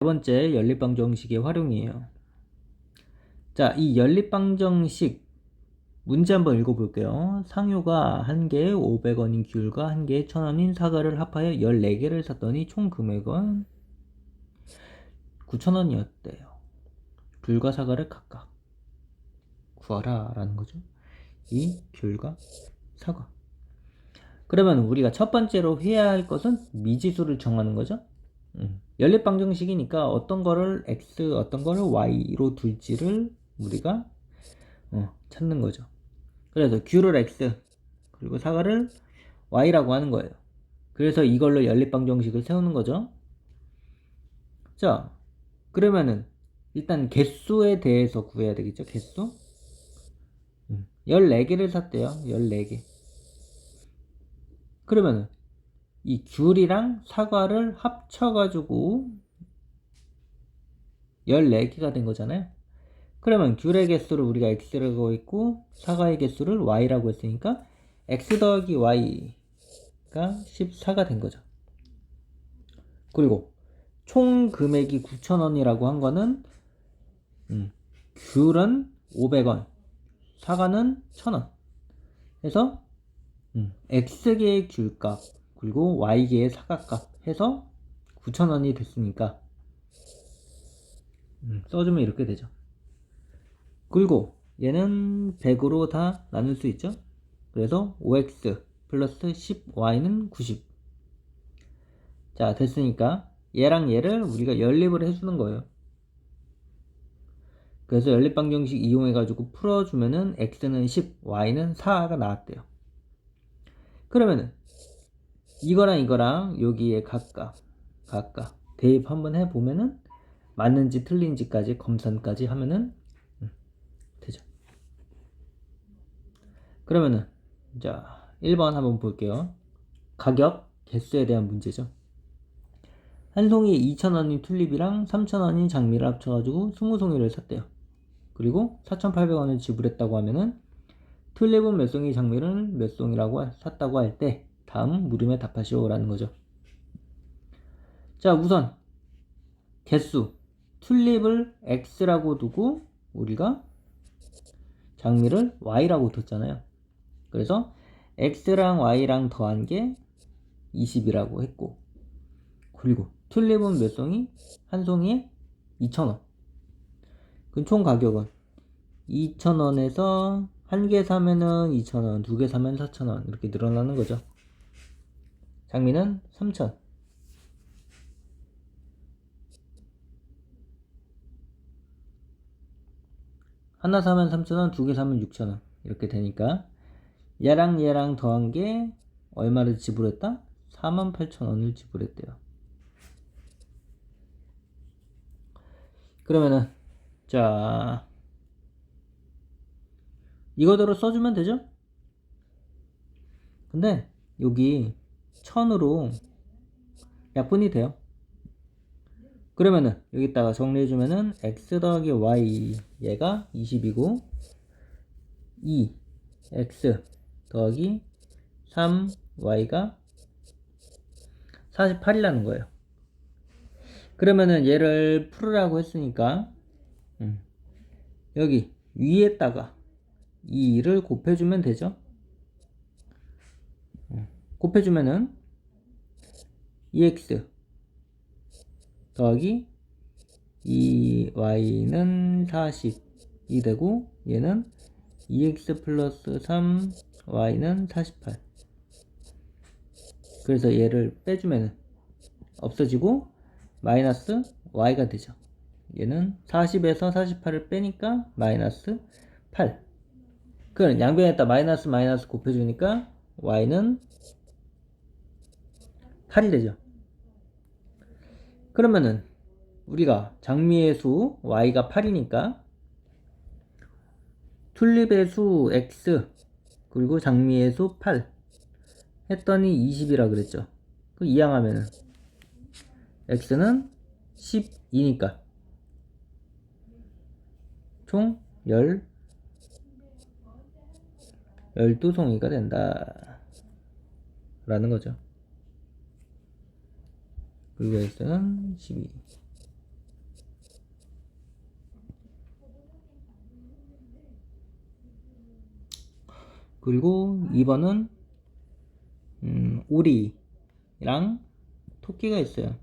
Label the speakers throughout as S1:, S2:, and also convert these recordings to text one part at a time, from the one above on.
S1: 세 번째 연립방정식의 활용이에요. 자, 이 연립방정식 문제 한번 읽어볼게요. 상유가 한 개에 500원인 귤과 한 개에 1000원인 사과를 합하여 14개를 샀더니 총 금액은 9,000원이었대요. 귤과 사과를 각각 구하라 라는 거죠. 이 귤과 사과. 그러면 우리가 첫 번째로 해야 할 것은 미지수를 정하는 거죠. 연립방정식이니까 어떤 거를 x, 어떤 거를 y로 둘지를 우리가 찾는 거죠. 그래서 귤을 x, 그리고 사과를 y라고 하는 거예요. 그래서 이걸로 연립방정식을 세우는 거죠. 자, 그러면은 일단 개수에 대해서 구해야 되겠죠. 개수 14개를 샀대요. 14개. 그러면은 이 귤이랑 사과를 합쳐가지고 14개가 된 거잖아요. 그러면 귤의 개수를 우리가 x라고 했고 사과의 개수를 y라고 했으니까 x 더하기 y가 14가 된 거죠. 그리고 총 금액이 9,000원이라고 한 거는 귤은 500원, 사과는 1,000원 해서 x개의 귤값 그리고 y개의 사과값 해서 9,000원이 됐으니까 써주면 이렇게 되죠. 그리고 얘는 100으로 다 나눌 수 있죠. 그래서 5x 플러스 10y는 90. 자, 됐으니까 얘랑 얘를 우리가 연립을 해주는 거예요. 그래서 연립방정식 이용해가지고 풀어주면은 x는 10, y는 4가 나왔대요. 그러면은 이거랑 이거랑 여기에 각각 대입 한번 해보면은 맞는지 틀린지까지 검산까지 하면은 되죠. 그러면은 자 1번 한번 볼게요. 가격, 개수에 대한 문제죠. 한 송이에 2,000원인 튤립이랑 3,000원인 장미를 합쳐가지고 20송이를 샀대요. 그리고 4,800원을 지불했다고 하면은 튤립은 몇 송이, 장미를 몇 송이라고 샀다고 할 때 다음 물음에 답하시오 라는 거죠. 자, 우선 개수 튤립을 x라고 두고 우리가 장미를 y라고 뒀잖아요. 그래서 x랑 y랑 더한 게 20이라고 했고, 그리고 튤립은 몇 송이? 한 송이에 2,000원. 그 총 가격은 2,000원에서 한 개 사면은 2,000원, 두 개 사면 4,000원 이렇게 늘어나는 거죠. 장미는 3,000. 하나 사면 3,000원, 두 개 사면 6,000원 이렇게 되니까 얘랑 얘랑 더한 게 얼마를 지불했다? 48,000원을 지불했대요. 그러면은 자 이거대로 써주면 되죠? 근데 여기 1000으로 약분이 돼요. 그러면은 여기다가 정리해주면은 x 더하기 y 얘가 20이고 2x 더하기 3y가 48이라는 거예요. 그러면은 얘를 풀으라고 했으니까 여기 위에다가 2를 곱해주면 되죠. 곱해주면은 2x 더하기 2y는 40이 되고 얘는 2x 플러스 3y는 48. 그래서 얘를 빼주면 없어지고 마이너스 y가 되죠. 얘는 40에서 48을 빼니까 마이너스 8. 그럼 양변에다 마이너스 마이너스 곱해주니까 y는 8이 되죠. 그러면은 우리가 장미의 수 y가 8이니까 튤립의 수 x 그리고 장미의 수 8 했더니 20이라 그랬죠. 그 이항하면은 x는 12니까 총 12송이가 된다 라는 거죠. 그리고 x는 12. 그리고 2번은 오리랑 토끼가 있어요.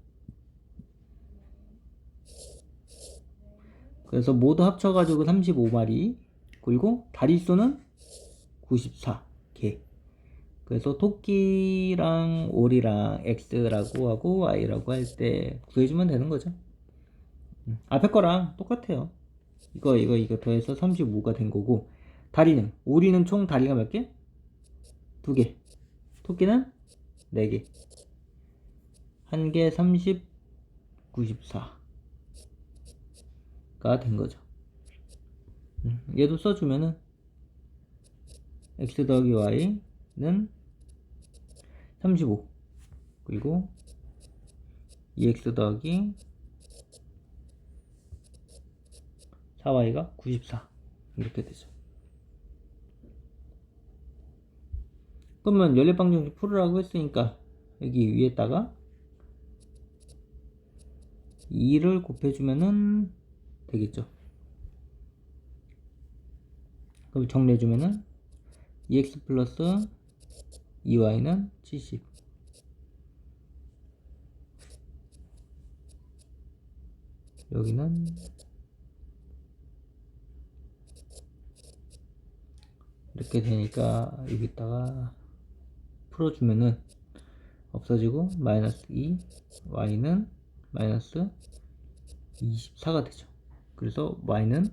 S1: 그래서 모두 합쳐가지고 35마리. 그리고 다리수는 94개. 그래서 토끼랑 오리랑 X라고 하고 Y라고 할 때 구해주면 되는 거죠. 앞에 거랑 똑같아요. 이거 더해서 35가 된 거고, 오리는 총 다리가 몇 개? 2개. 토끼는 4개. 1개 30, 94가 된 거죠. 얘도 써주면은 x 더하기 y는 35, 그리고 2x 더하기 4y가 94 이렇게 되죠. 그러면 연립방정식 풀으라고 했으니까 여기 위에다가 2를 곱해주면은 되겠죠. 그럼 정리해주면은 2x 플러스 2y는 70. 여기는 이렇게 되니까 여기다가 풀어주면은 없어지고 마이너스 2, y는 마이너스 24가 되죠. 그래서 y는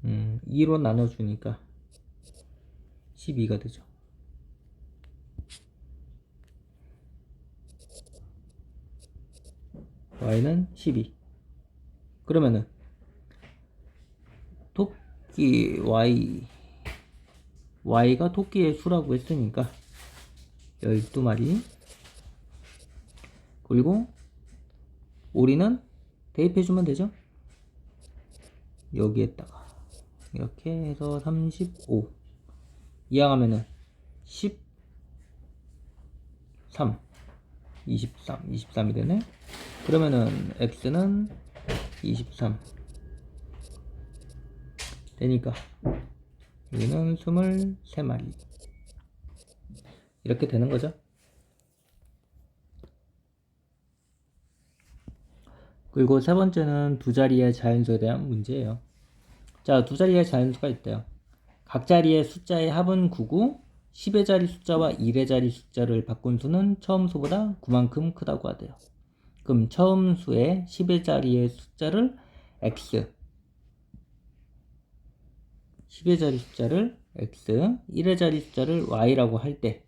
S1: 2로 나눠주니까 12가 되죠. y는 12. 그러면은 토끼 y가 토끼의 수라고 했으니까 12마리. 그리고 오리는 대입해주면 되죠. 여기에다가 이렇게 해서 35 이항하면은 13, 23이 되네. 그러면은 x는 23 되니까 여기는 23마리 이렇게 되는 거죠. 그리고 세 번째는 두 자리의 자연수에 대한 문제예요. 자, 두 자리의 자연수가 있대요. 각 자리의 숫자의 합은 9고 10의 자리 숫자와 1의 자리 숫자를 바꾼 수는 처음 수보다 9만큼 크다고 하대요. 그럼 처음 수의 10의 자리의 숫자를 x, 10의 자리 숫자를 x, 1의 자리 숫자를 y라고 할 때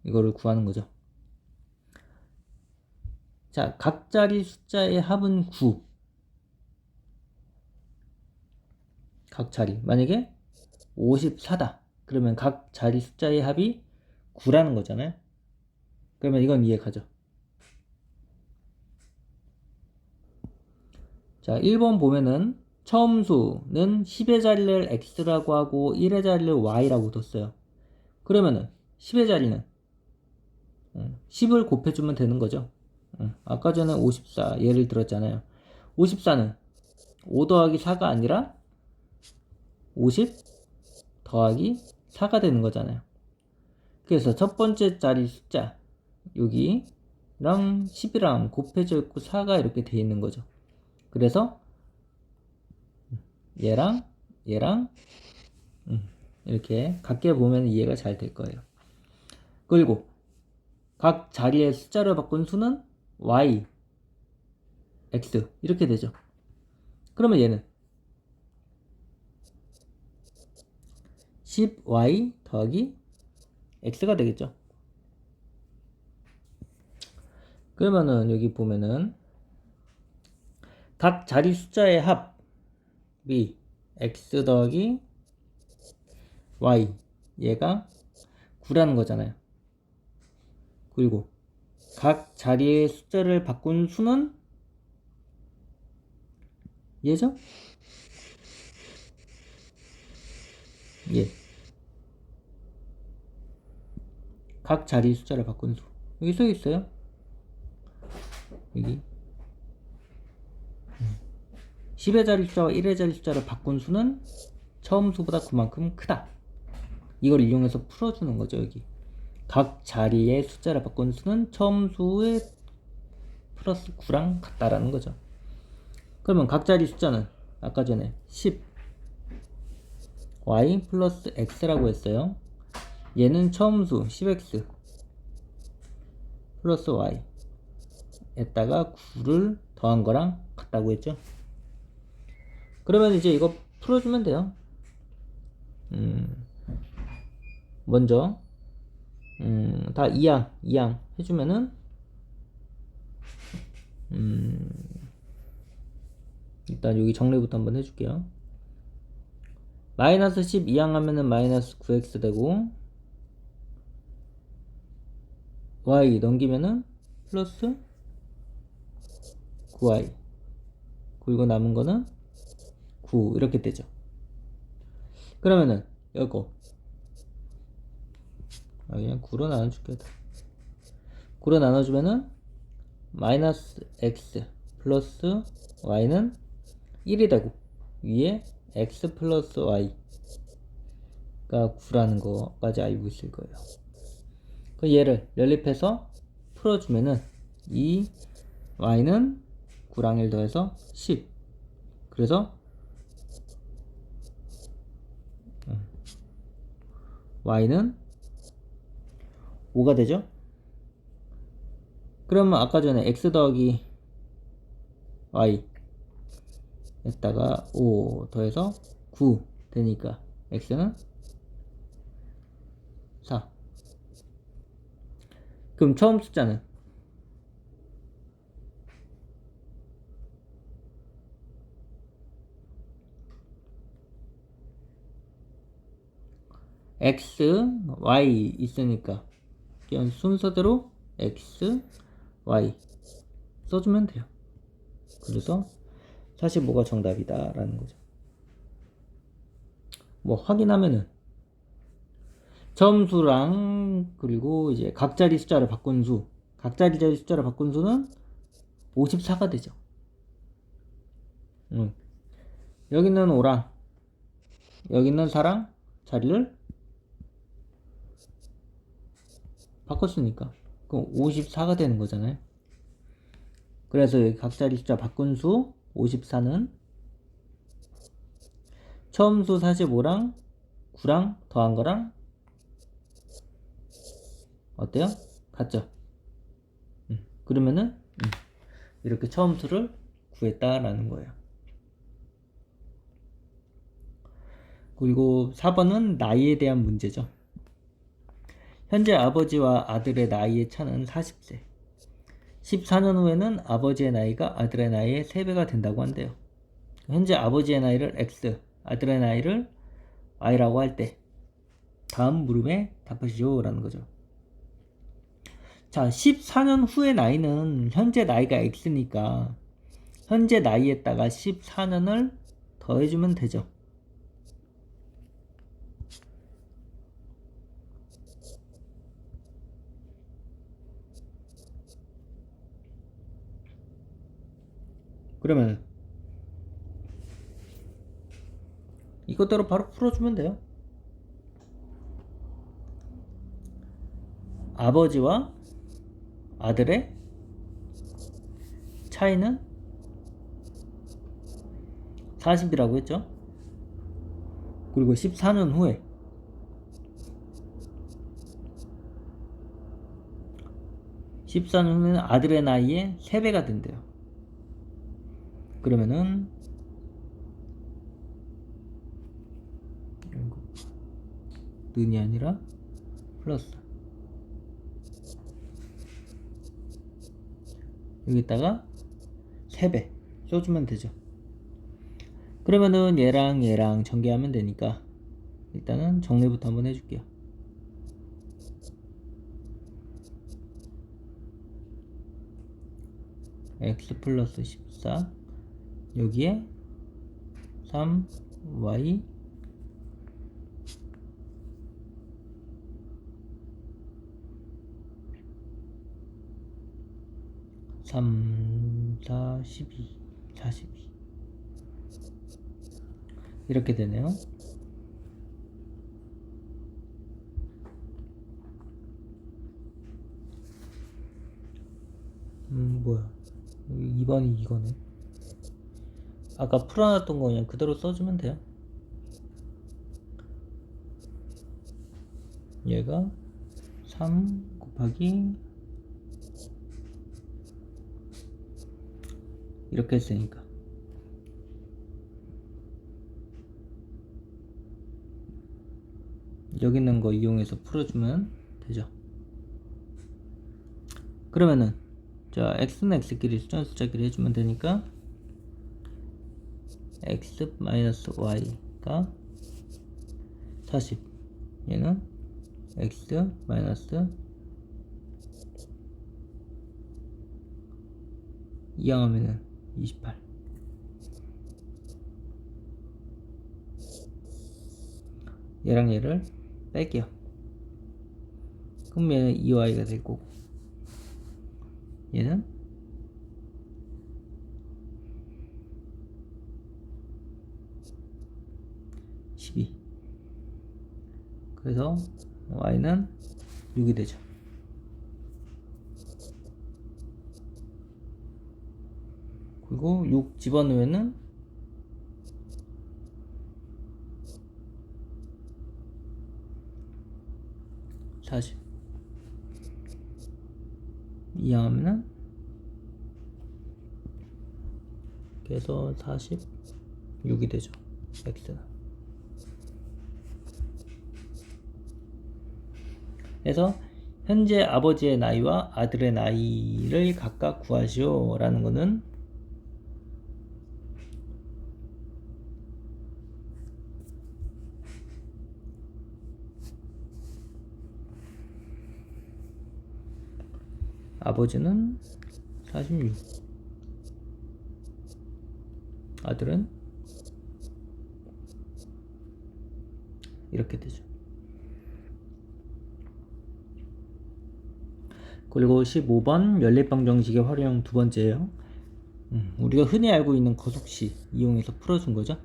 S1: 이거를 구하는 거죠. 자, 각 자리 숫자의 합은 9. 각 자리. 만약에 54다. 그러면 각 자리 숫자의 합이 9라는 거잖아요. 그러면 이건 이해 가죠. 자, 1번 보면은 처음 수는 10의 자리를 x라고 하고 1의 자리를 y라고 뒀어요. 그러면은 10의 자리는 10을 곱해주면 되는 거죠. 아까 전에 54 예를 들었잖아요. 54는 5 더하기 4가 아니라 50 더하기 4가 되는 거잖아요. 그래서 첫 번째 자리 숫자 여기랑 10이랑 곱해져 있고 4가 이렇게 돼 있는 거죠. 그래서 얘랑 이렇게 같게 보면 이해가 잘 될 거예요. 그리고 각 자리의 숫자를 바꾼 수는 y, x 이렇게 되죠. 그러면 얘는 10y 더하기 x가 되겠죠. 그러면은 여기 보면은 각 자리 숫자의 합이 x 더하기 y, 얘가 9라는 거잖아요. 그리고 각 자리의 숫자를 바꾼 수는 얘죠? 예. 각 자리 숫자를 바꾼 수. 여기 써 있어요. 여기 10의 자리 숫자와 1의 자리 숫자를 바꾼 수는 처음 수보다 9만큼 크다. 이걸 이용해서 풀어주는 거죠. 여기 각 자리의 숫자를 바꾼 수는 처음 수의 플러스 9랑 같다라는 거죠. 그러면 각 자리 숫자는 아까 전에 10 y 플러스 x라고 했어요. 얘는 처음 수 10x 플러스 y 에다가 9를 더한 거랑 같다고 했죠. 그러면 이제 이거 풀어주면 돼요. 먼저 다 이항 해주면은 일단 여기 정리부터 한번 해줄게요. 마이너스 10 이항 하면은 마이너스 9x 되고 y 넘기면은 플러스 9y 그리고 남은 거는 9 이렇게 되죠. 그러면은 이거 그냥 9로 나눠줄게요. 9로 나눠주면은 마이너스 x 플러스 y는 1이 되고 위에 x 플러스 y가 9라는 거까지 알고 있을 거예요. 그 얘를 연립해서 풀어주면은 이 y는 9랑 1 더해서 10. 그래서 y는 5가 되죠. 그러면 아까 전에 x 더하기 y 에다가 5 더해서 9 되니까 x는 4. 그럼 처음 숫자는 x, y 있으니까 그냥 순서대로 x, y 써주면 돼요. 그래서 45가 정답이다 라는 거죠. 뭐 확인하면은 처음수랑 그리고 이제 각자리 숫자를 바꾼 수, 각자리 숫자를 바꾼 수는 54가 되죠. 여기는 5랑 여기는 4랑 자리를 바꿨으니까 그럼 54가 되는 거잖아요. 그래서 여기 각자리 숫자 바꾼 수 54는 처음 수 45랑 9랑 더한 거랑 어때요? 같죠? 그러면은 이렇게 처음 수를 구했다라는 거예요. 그리고 4번은 나이에 대한 문제죠. 현재 아버지와 아들의 나이의 차는 40세. 14년 후에는 아버지의 나이가 아들의 나이의 3배가 된다고 한대요. 현재 아버지의 나이를 X, 아들의 나이를 Y라고 할 때 다음 물음에 답하시죠 라는 거죠. 자, 14년 후의 나이는 현재 나이가 X니까 현재 나이에다가 14년을 더해주면 되죠. 그러면 이것대로 바로 풀어주면 돼요. 아버지와 아들의 차이는 40이라고 했죠. 그리고 14년 후에 14년 후에는 아들의 나이의 3배가 된대요. 그러면은 는이 아니라 플러스 여기다가 3배 써주면 되죠. 그러면은 얘랑 얘랑 전개하면 되니까 일단은 정리부터 한번 해줄게요. x 플러스 14 여기에 3y 3, 4, 12, 42 이렇게 되네요. 뭐야. 2번이 이거네. 아까 풀어놨던 거 그냥 그대로 써주면 돼요. 얘가 3 곱하기 이렇게 했으니까 여기 있는 거 이용해서 풀어주면 되죠. 그러면은 자 x는 x끼리 수전수자끼리 해주면 되니까 x 마이너스 y가 40, 얘는 x 마이너스 2항하면은 28. 얘랑 얘를 뺄게요. 그럼 얘는 2y가 될 거고, 얘는 12. 그래서 y는 6이 되죠. 그리고 6 집어넣으면은 40. 이항하면은 그래서 46이 되죠. x는. 그래서 현재 아버지의 나이와 아들의 나이를 각각 구하시오 라는 거는 아버지는 46, 아들은 이렇게 되죠. 그리고 15번 연립방정식의 활용 두 번째예요. 우리가 흔히 알고 있는 거속시 이용해서 풀어준 거죠.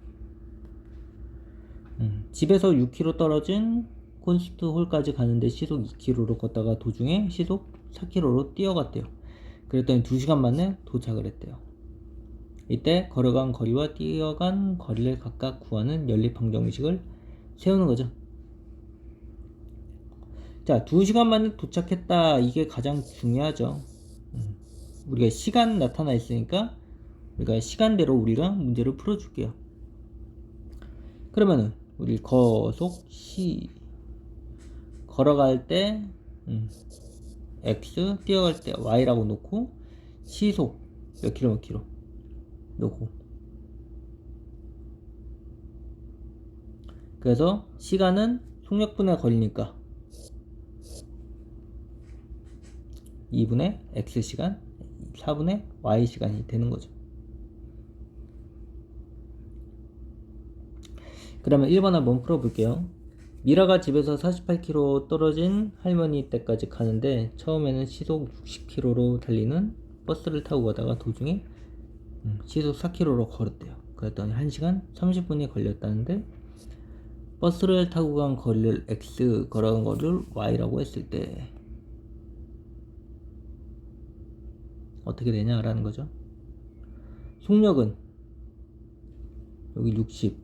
S1: 집에서 6km 떨어진 콘스트홀까지 가는데 시속 2km로 걷다가 도중에 시속 4km로 뛰어갔대요. 그랬더니 2시간 만에 도착을 했대요. 이때 걸어간 거리와 뛰어간 거리를 각각 구하는 연립방정식을 세우는 거죠. 자, 2시간 만에 도착했다. 이게 가장 중요하죠. 우리가 시간 나타나 있으니까 우리가 시간대로 우리가 문제를 풀어줄게요. 그러면은 우리 거속시 걸어갈 때 x, 뛰어갈 때 y라고 놓고 시속 몇 킬로 몇 킬로 놓고, 그래서 시간은 속력분의 거리니까 2분의 x시간, 4분의 y시간이 되는 거죠. 그러면 1번 한번 풀어볼게요. 미라가 집에서 48km 떨어진 할머니 댁까지 가는데 처음에는 시속 60km로 달리는 버스를 타고 가다가 도중에 시속 4km로 걸었대요. 그랬더니 1시간 30분이 걸렸다는데 버스를 타고 간 거리를 x, 걸어간 거리를 y라고 했을 때 어떻게 되냐라는 거죠. 속력은 여기 60,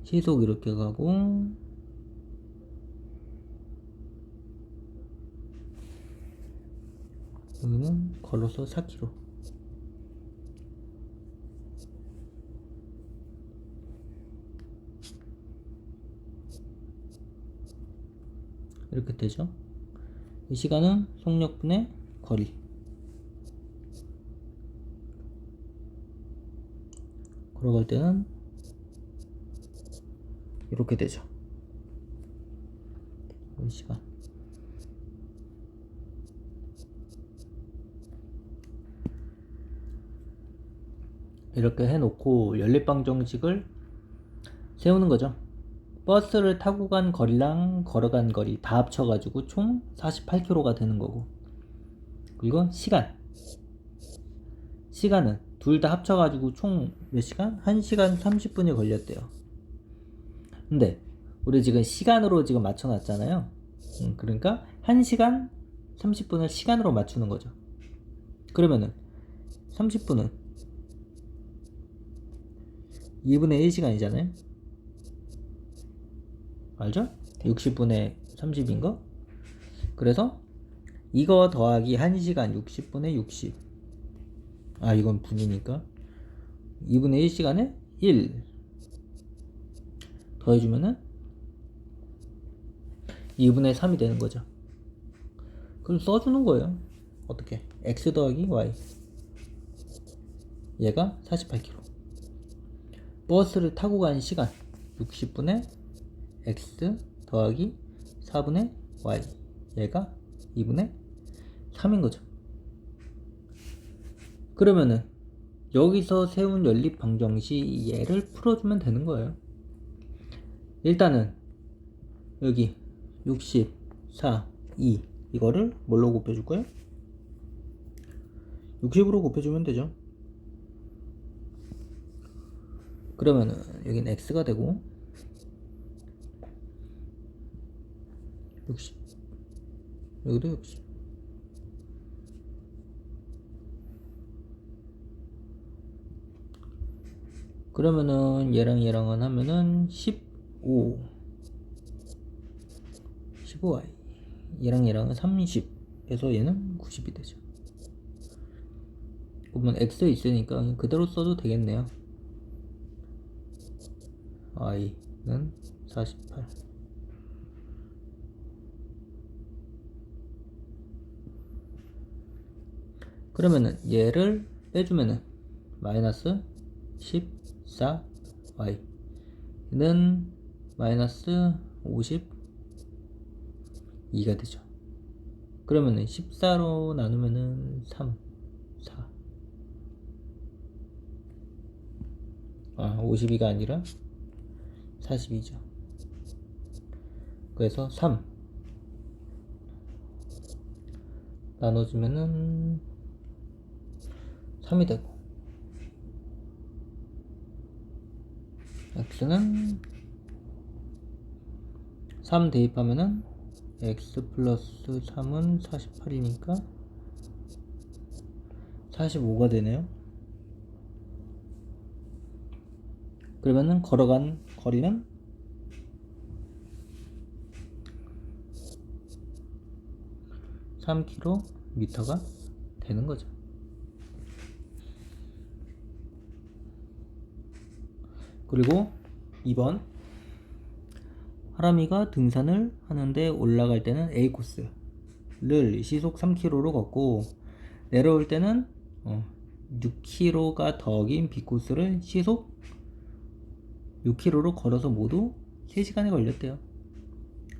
S1: 시속 이렇게 가고 여기는 걸어서 4km. 이렇게 되죠. 이 시간은 속력분의 거리. 걸어갈 때는 이렇게 되죠. 이 시간. 이렇게 해놓고 연립방정식을 세우는 거죠. 버스를 타고 간 거리랑 걸어간 거리 다 합쳐가지고 총 48km가 되는 거고, 그리고 시간은 둘 다 합쳐가지고 총 몇 시간? 1시간 30분이 걸렸대요. 근데 우리 지금 시간으로 지금 맞춰놨잖아요. 그러니까 1시간 30분을 시간으로 맞추는 거죠. 그러면은 30분은 2분의 1시간이잖아요. 알죠? 60분의 30인 거. 그래서 이거 더하기 1시간 60분의 60. 아, 이건 분이니까 2분의 1시간에 1 더해주면은 2분의 3이 되는 거죠. 그럼 써주는 거예요. 어떻게? x 더하기 y. 얘가 48km. 버스를 타고 간 시간 60분의 x 더하기 4분의 y. 얘가 2분의 3인 거죠. 그러면은 여기서 세운 연립 방정식 얘를 풀어주면 되는 거예요. 일단은 여기 64, 2 이거를 뭘로 곱해줄 거예요? 60으로 곱해주면 되죠. 그러면은 여긴 x가 되고 60, 여기도 60. 그러면은 얘랑 얘랑은 하면은 15y. 얘랑 얘랑은 30. 해서 얘는 90이 되죠. 그러면 x 있으니까 그대로 써도 되겠네요. y는 48. 그러면은 얘를 빼주면은 마이너스 14y는 마이너스 52가 되죠. 그러면은 14로 나누면은 3, 4. 52가 아니라 42죠. 그래서 3 나눠주면은 3이 되고, x는 3 대입하면은 x 플러스 3은 48이니까 45가 되네요. 그러면은 걸어간 거리는 3km가 되는 거죠. 그리고 2번, 하람이가 등산을 하는데 올라갈 때는 A 코스를 시속 3km로 걷고 내려올 때는 6km가 더긴 B 코스를 시속 6km로 걸어서 모두 3시간이 걸렸대요.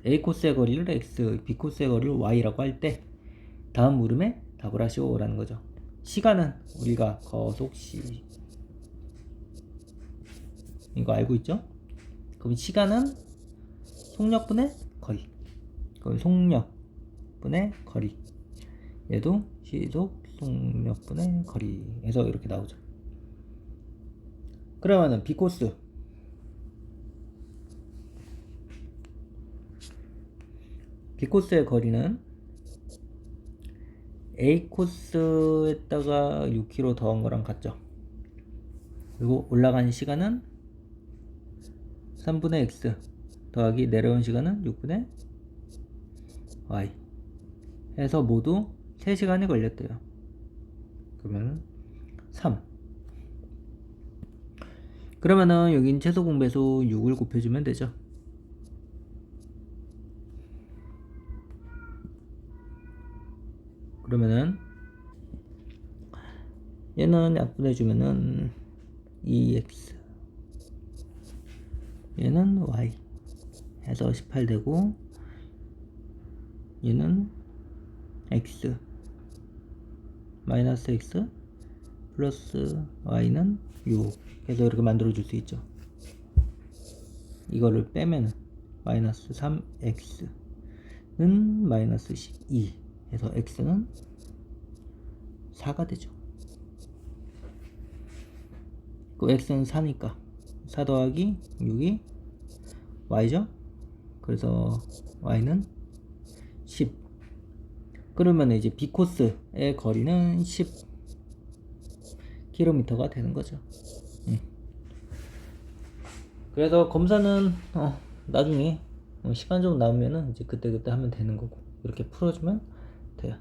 S1: A 코스의 거리를 x, B 코스의 거리를 y라고 할 때 다음 물음에 답을 하시오라는 거죠. 시간은 우리가 거속시 이거 알고 있죠? 그럼 시간은 속력분의 거리. 그럼 속력분의 거리. 얘도 시속 속력분의 거리에서 이렇게 나오죠. 그러면은 B 코스. B 코스의 거리는 A 코스에다가 6km 더한 거랑 같죠. 그리고 올라가는 시간은 3분의 x 더하기 내려온 시간은 6분의 y 해서 모두 3시간이 걸렸대요. 그러면 3. 그러면은 여긴 최소 공배수 6을 곱해주면 되죠. 그러면은 얘는 약분해주면은 2x 얘는 y 해서 18 되고 얘는 x 마이너스 x 플러스 y는 6 해서 이렇게 만들어 줄 수 있죠. 이거를 빼면은 마이너스 3x는 마이너스 12 해서 x는 4가 되죠. 그 x는 4니까 4 더하기 6이 y죠. 그래서 y는 10. 그러면 이제 b 코스의 거리는 10km가 되는 거죠. 그래서 검사는 나중에 시간 좀 남으면은 이제 그때그때 하면 되는 거고, 이렇게 풀어주면 돼요.